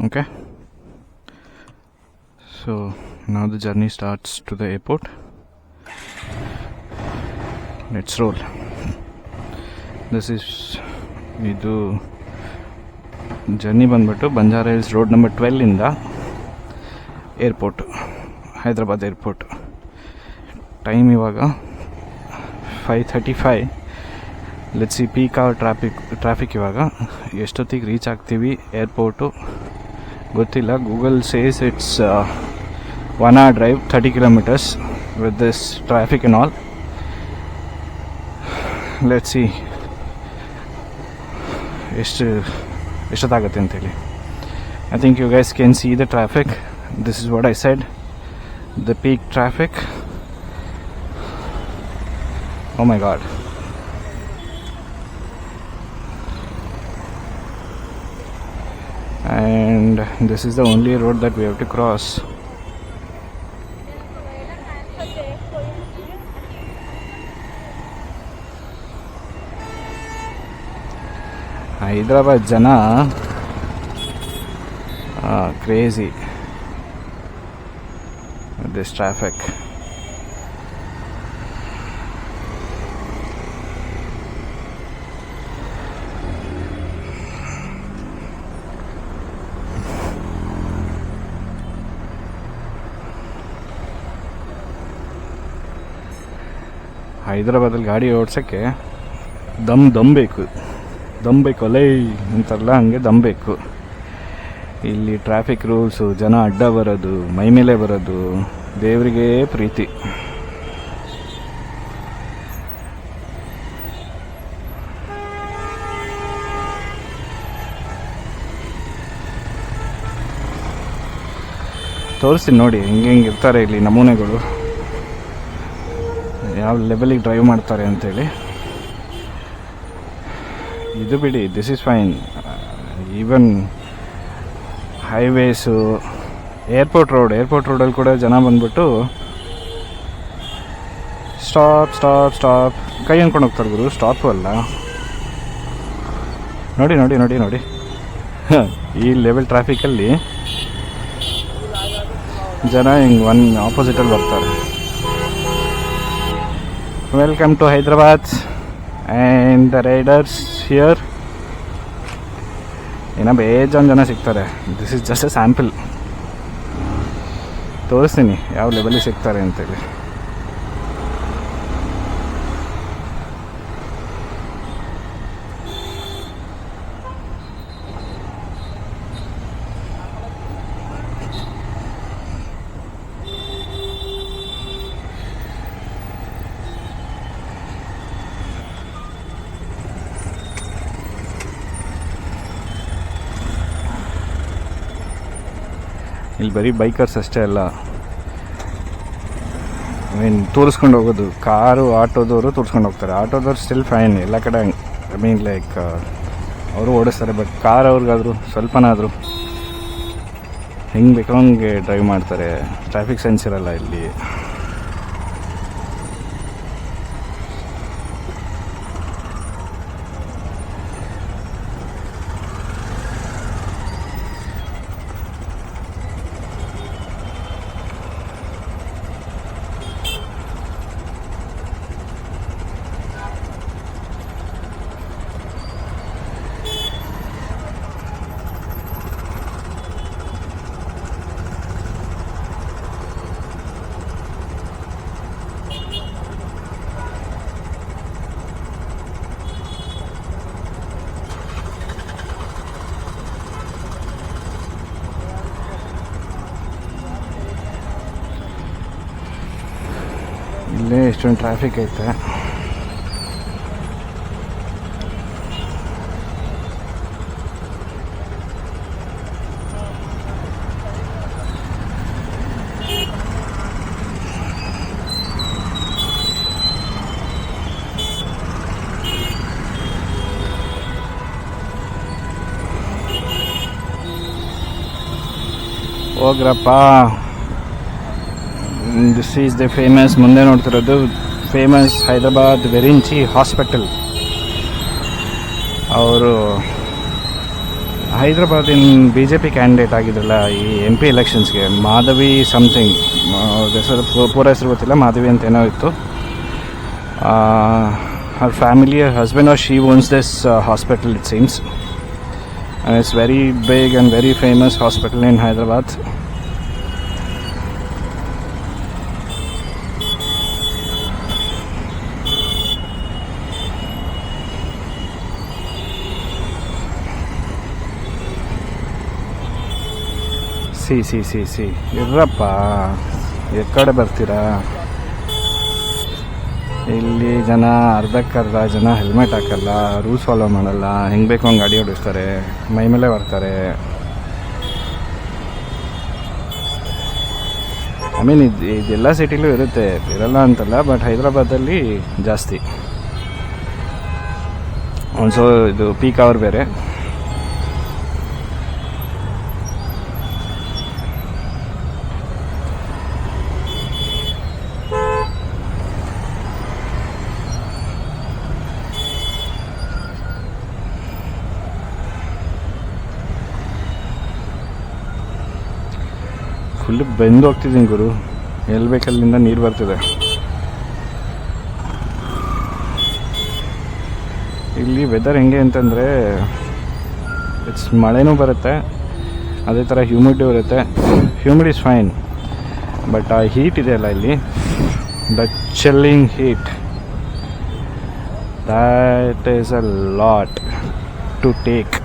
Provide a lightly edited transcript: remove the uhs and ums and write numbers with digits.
Okay, so now the journey starts to the airport. Let's roll. This is ಇದು journey ಬಂದ್ಬಿಟ್ಟು Banjara hills road number 12 ಇಂದ airport, Hyderabad airport. Time ಇವಾಗ 5:35. Let's see peak hour traffic ಇವಾಗ ಎಷ್ಟೊತ್ತಿಗೆ reach ಆಗ್ತೀವಿ airport ಗೊತ್ತಿಲ್ಲ. Google says it's 1 hour drive, 30 kilometers with this traffic and all. Let's see ಎಷ್ಟೊತ್ತಾಗುತ್ತೆ ಅಂತೇಳಿ. I think you guys can see the traffic. This is what I said, the peak traffic. Oh my god. And this is the only road that we have to cross. Hyderabad jana crazy with this traffic. ಹೈದರಾಬಾದಲ್ಲಿ ಗಾಡಿ ಓಡಿಸೋಕ್ಕೆ ದಮ್ ಬೇಕು ಅಲ್ಲೇ ಅಂತಾರಲ್ಲ, ಹಂಗೆ ದಮ್ ಬೇಕು. ಇಲ್ಲಿ traffic rules, ಜನ ಅಡ್ಡ ಬರೋದು, ಮೈ ಮೇಲೆ ಬರೋದು, ದೇವರಿಗೆ ಪ್ರೀತಿ. ತೋರಿಸ್ತೀನಿ ನೋಡಿ ಹೆಂಗೆ ಇರ್ತಾರೆ ಇಲ್ಲಿ ನಮೂನೆಗಳು, ಯಾವ ಲೆವೆಲಿಗೆ ಡ್ರೈವ್ ಮಾಡ್ತಾರೆ ಅಂತೇಳಿ. ಇದು ಬಿಡಿ, this is fine. Even highways, airport ರೋಡಲ್ಲಿ ಕೂಡ ಜನ ಬಂದ್ಬಿಟ್ಟು ಸ್ಟಾಪ್ ಕೈ ಅನ್ಕೊಂಡು ಹೋಗ್ತಾರೆ ಗುರು. ಸ್ಟಾಪು ಅಲ್ಲ, ನೋಡಿ ಈ ಲೆವೆಲ್ ಟ್ರಾಫಿಕಲ್ಲಿ ಜನ ಹಿಂಗೆ ಒನ್ ಆಪೋಸಿಟಲ್ಲಿ ಬರ್ತಾರೆ. Welcome to Hyderabad and the riders here. ಏನೋ ಬೇಜಾನ್ ಜನ ಸಿಗ್ತಾರೆ. This is just A sample. ತೋರಿಸ್ತೀನಿ ಯಾವ ಲೆವೆಲಿಗೆ ಸಿಗ್ತಾರೆ ಅಂತೇಳಿ. ಇಲ್ಲಿ ಬರೀ ಬೈಕರ್ಸ್ ಅಷ್ಟೇ ಅಲ್ಲ, ತೋರಿಸ್ಕೊಂಡು ಹೋಗೋದು. ಕಾರು ಆಟೋದವರು ತೋರಿಸ್ಕೊಂಡು ಹೋಗ್ತಾರೆ. ಆಟೋದವ್ರು ಸ್ಟಿಲ್ ಫೈನ್, ಎಲ್ಲ ಕಡೆ ಲೈಕ್ ಅವರು ಓಡಿಸ್ತಾರೆ. ಬಟ್ ಕಾರ್ ಅವ್ರಿಗಾದ್ರು ಸ್ವಲ್ಪನಾದರೂ ಹೆಂಗೆ ಬೇಕೋ ಹಂಗೆ ಡ್ರೈವ್ ಮಾಡ್ತಾರೆ. ಟ್ರಾಫಿಕ್ ಸೆನ್ಸ್ ಇರಲ್ಲ ಇಲ್ಲಿ. ಇಲ್ಲೇ ಎಷ್ಟೊಂದು ಟ್ರಾಫಿಕ್ ಐತೆ. ಹೋಗ್ರಪ್ಪ. ದಿಸ್ ಈಸ್ ದ ಫೇಮಸ್, ಮುಂದೆ ನೋಡ್ತಿರೋದು ಫೇಮಸ್ ಹೈದರಾಬಾದ್ ವೆರಿಂಚಿ ಹಾಸ್ಪಿಟಲ್. ಅವರು ಹೈದ್ರಾಬಾದಿನ ಬಿ ಜೆ ಪಿ ಕ್ಯಾಂಡಿಡೇಟ್ ಆಗಿದ್ರಲ್ಲ ಈ ಎಂ ಪಿ ಎಲೆಕ್ಷನ್ಸ್ಗೆ, ಮಾಧವಿ ಸಮಥಿಂಗ್, ಹೆಸರು ಪೂರ ಹೆಸರು ಗೊತ್ತಿಲ್ಲ, ಮಾಧವಿ ಅಂತ ಏನೋ ಇತ್ತು. ಹರ್ family, her husband or she owns this hospital, it seems, and it's very big and very famous hospital in Hyderabad. ಸಿ ಇರ್ರಪ್ಪ, ಎಕ್ಕಡೆ ಬರ್ತೀರಾ? ಇಲ್ಲಿ ಜನ ಅರ್ಧಕ್ಕರ್ಧ ಜನ ಹೆಲ್ಮೆಟ್ ಹಾಕಲ್ಲ, ರೂಲ್ಸ್ ಫಾಲೋ ಮಾಡಲ್ಲ, ಹೆಂಗೆ ಬೇಕು ಹಂಗೆ ಗಾಡಿ ಓಡಿಸ್ತಾರೆ, ಮೈ ಮೇಲೆ ಬರ್ತಾರೆ. ಐ ಮೀನ್ ಇದೆಲ್ಲ ಸಿಟಿಲೂ ಇರುತ್ತೆ, ಇರಲ್ಲ ಅಂತಲ್ಲ, ಬಟ್ ಹೈದ್ರಾಬಾದಲ್ಲಿ ಜಾಸ್ತಿ. ಆಲ್ಸೋ ಇದು ಪೀಕ್ ಅವರ್ ಬೇರೆ. ಫುಲ್ ಬೆಂದು ಹೋಗ್ತಿದ್ದೀನಿ ಗುರು, ಎಲ್ಲಿ ಬೇಕಲ್ಲಿಂದ ನೀರು ಬರ್ತಿದೆ. ಇಲ್ಲಿ ವೆದರ್ ಹೆಂಗೆ ಅಂತಂದರೆ ಮಳೆನೂ ಬರುತ್ತೆ, ಅದೇ ಥರ ಹ್ಯೂಮಿಡಿಟಿ ಇರುತ್ತೆ. ಹ್ಯೂಮಿಡ್ ಇಸ್ ಫೈನ್, ಬಟ್ ಆ ಹೀಟ್ ಇದೆಯಲ್ಲ ಇಲ್ಲಿ, the chilling heat, that is a lot to take.